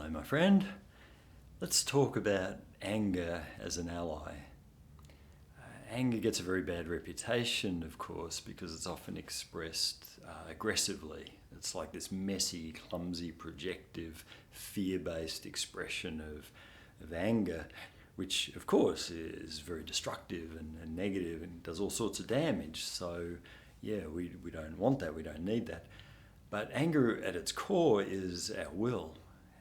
Hello, my friend. Let's talk about anger as an ally. Anger gets a very bad reputation, of course, because it's often expressed aggressively. It's like this messy, clumsy, projective, fear-based expression of anger, which, of course, is very destructive and negative and does all sorts of damage. So, yeah, we don't want that. We don't need that. But anger at its core is our will.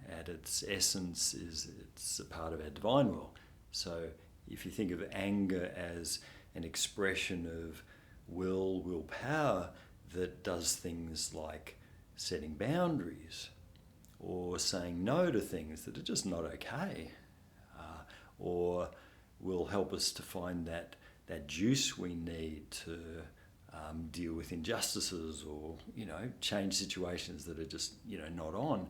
At its essence, it's a part of our divine will. So if you think of anger as an expression of willpower that does things like setting boundaries or saying no to things that are just not okay, or will help us to find that juice we need to deal with injustices or, change situations that are just, not on.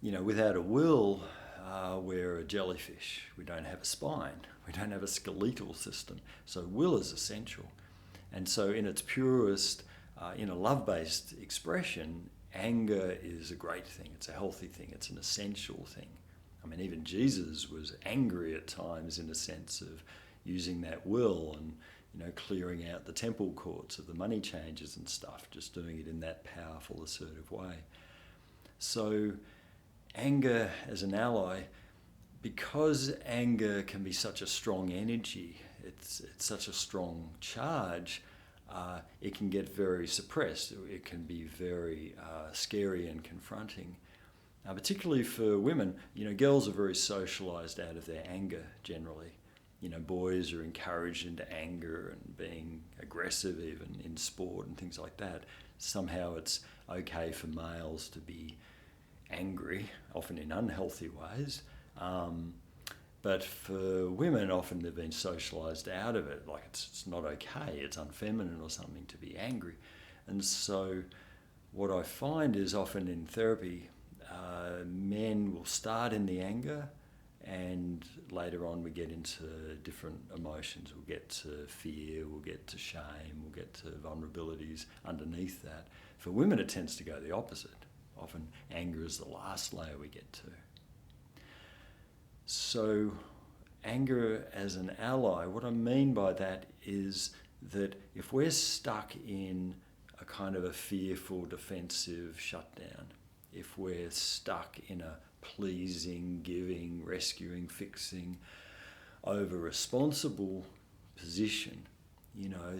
Without a will, we're a jellyfish. We don't have a spine. We don't have a skeletal system. So will is essential. And so in its purest, in a love-based expression, anger is a great thing. It's a healthy thing. It's an essential thing. I mean, even Jesus was angry at times in a sense of using that will and, clearing out the temple courts of the money changers and stuff, just doing it in that powerful, assertive way. So anger as an ally, because anger can be such a strong energy, it's such a strong charge, it can get very suppressed. It can be very scary and confronting. Particularly for women, girls are very socialised out of their anger generally. Boys are encouraged into anger and being aggressive even in sport and things like that. Somehow it's okay for males to be angry, often in unhealthy ways. But for women, often they've been socialised out of it. Like it's not okay, it's unfeminine or something to be angry. And so what I find is often in therapy, men will start in the anger and later on we get into different emotions. We'll get to fear, we'll get to shame, we'll get to vulnerabilities underneath that. For women, it tends to go the opposite. Often anger is the last layer we get to. So anger as an ally, what I mean by that is that if we're stuck in a kind of a fearful, defensive shutdown, if we're stuck in a pleasing, giving, rescuing, fixing, over-responsible position,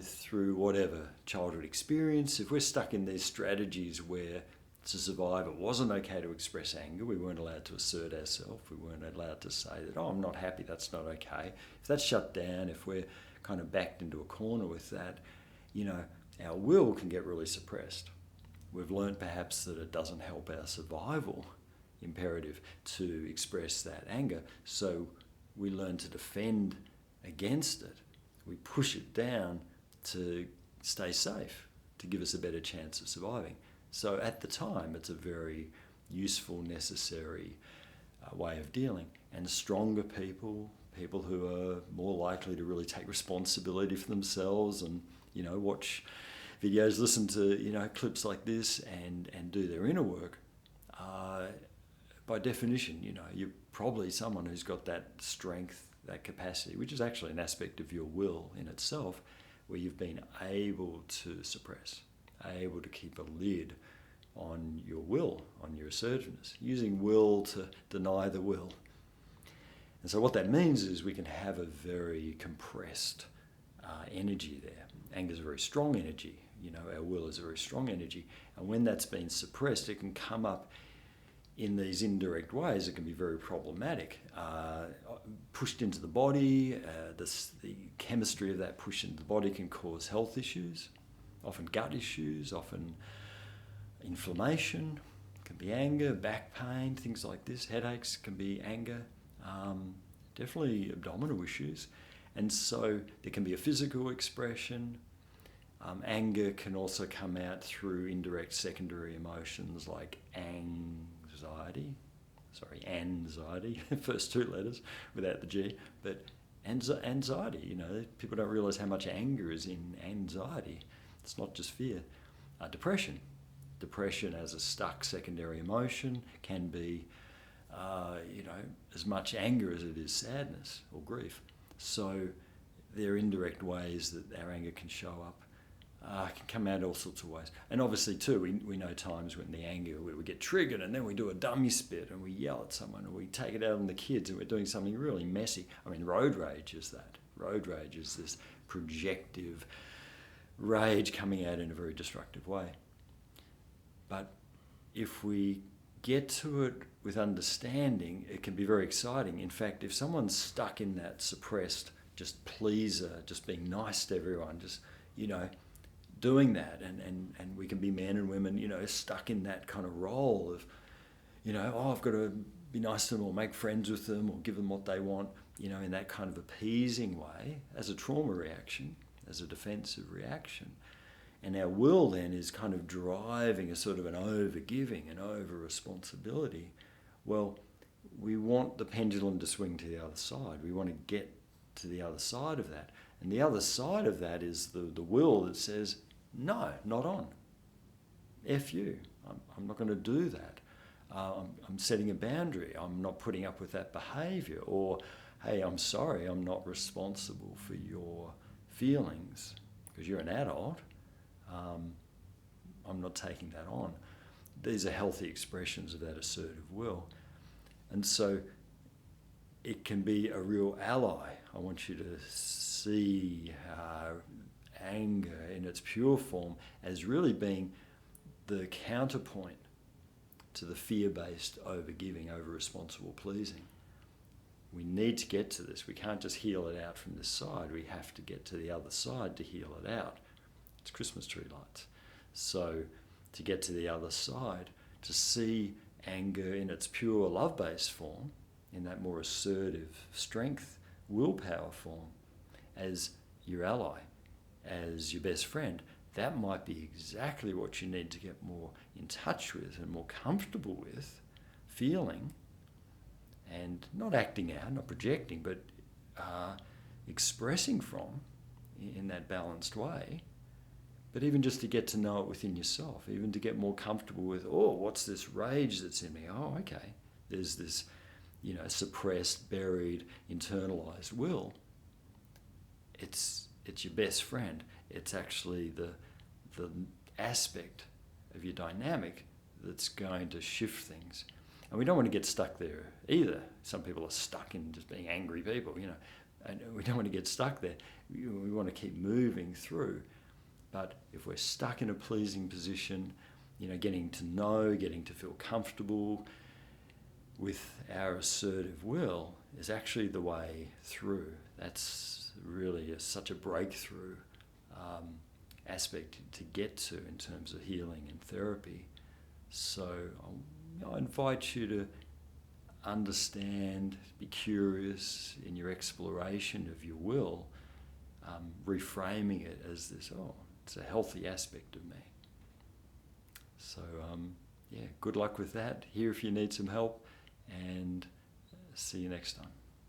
through whatever childhood experience, if we're stuck in these strategies where to survive it wasn't okay to express anger, we weren't allowed to assert ourselves, we weren't allowed to say that, I'm not happy, that's not okay. If that's shut down, if we're kind of backed into a corner with that, our will can get really suppressed. We've learned perhaps that it doesn't help our survival imperative to express that anger, so we learn to defend against it. We push it down to stay safe, to give us a better chance of surviving. So at the time, it's a very useful, necessary way of dealing. And stronger people who are more likely to really take responsibility for themselves and, watch videos, listen to, clips like this and do their inner work, by definition, you're probably someone who's got that strength, that capacity, which is actually an aspect of your will in itself, where you've been able to suppress, able to keep a lid on your will, on your assertiveness, using will to deny the will. And so what that means is we can have a very compressed energy there. Anger is a very strong energy. Our will is a very strong energy. And when that's been suppressed, it can come up in these indirect ways. It can be very problematic. Pushed into the body, the chemistry of that push into the body can cause health issues, often gut issues, often inflammation, can be anger, back pain, things like this. Headaches can be anger, definitely abdominal issues. And so there can be a physical expression. Anger can also come out through indirect secondary emotions like anxiety, first two letters without the G, but anxiety, people don't realise how much anger is in anxiety. It's not just fear. Depression as a stuck secondary emotion can be as much anger as it is sadness or grief. So there are indirect ways that our anger can show up. Can come out all sorts of ways. And obviously too, we know times when the anger, we get triggered and then we do a dummy spit and we yell at someone, or we take it out on the kids and we're doing something really messy. I mean, road rage is that. Road rage is this projective rage coming out in a very destructive way. But if we get to it with understanding, it can be very exciting. In fact, if someone's stuck in that suppressed, just pleaser, just being nice to everyone, just, doing that, and we can be men and women, stuck in that kind of role of, I've got to be nice to them or make friends with them or give them what they want, in that kind of appeasing way as a trauma reaction, as a defensive reaction. And our will then is kind of driving a sort of an over-giving and over-responsibility. Well, we want the pendulum to swing to the other side. We want to get to the other side of that. And the other side of that is the will that says, no, not on. F you. I'm not going to do that. I'm setting a boundary. I'm not putting up with that behaviour. Or, hey, I'm sorry, I'm not responsible for your feelings because you're an adult. I'm not taking that on. These are healthy expressions of that assertive will. And so it can be a real ally. I want you to see anger in its pure form as really being the counterpoint to the fear-based over-giving, over-responsible pleasing. We need to get to this. We can't just heal it out from this side. We have to get to the other side to heal it out. It's Christmas tree lights. So to get to the other side, to see anger in its pure love-based form, in that more assertive strength, willpower form, as your ally, as your best friend, that might be exactly what you need to get more in touch with and more comfortable with feeling, and not acting out, not projecting, but expressing from in that balanced way. But even just to get to know it within yourself, even to get more comfortable with, what's this rage that's in me? Oh, okay. There's this, suppressed, buried, internalized will. It's your best friend. It's actually the aspect of your dynamic that's going to shift things. And we don't want to get stuck there either. Some people are stuck in just being angry people, and we don't want to get stuck there. We want to keep moving through. But if we're stuck in a pleasing position, getting to know, getting to feel comfortable with our assertive will is actually the way through. That's really such a breakthrough aspect to get to in terms of healing and therapy. So I invite you to understand, be curious in your exploration of your will, reframing it as this, it's a healthy aspect of me. So good luck with that. Here if you need some help, and see you next time.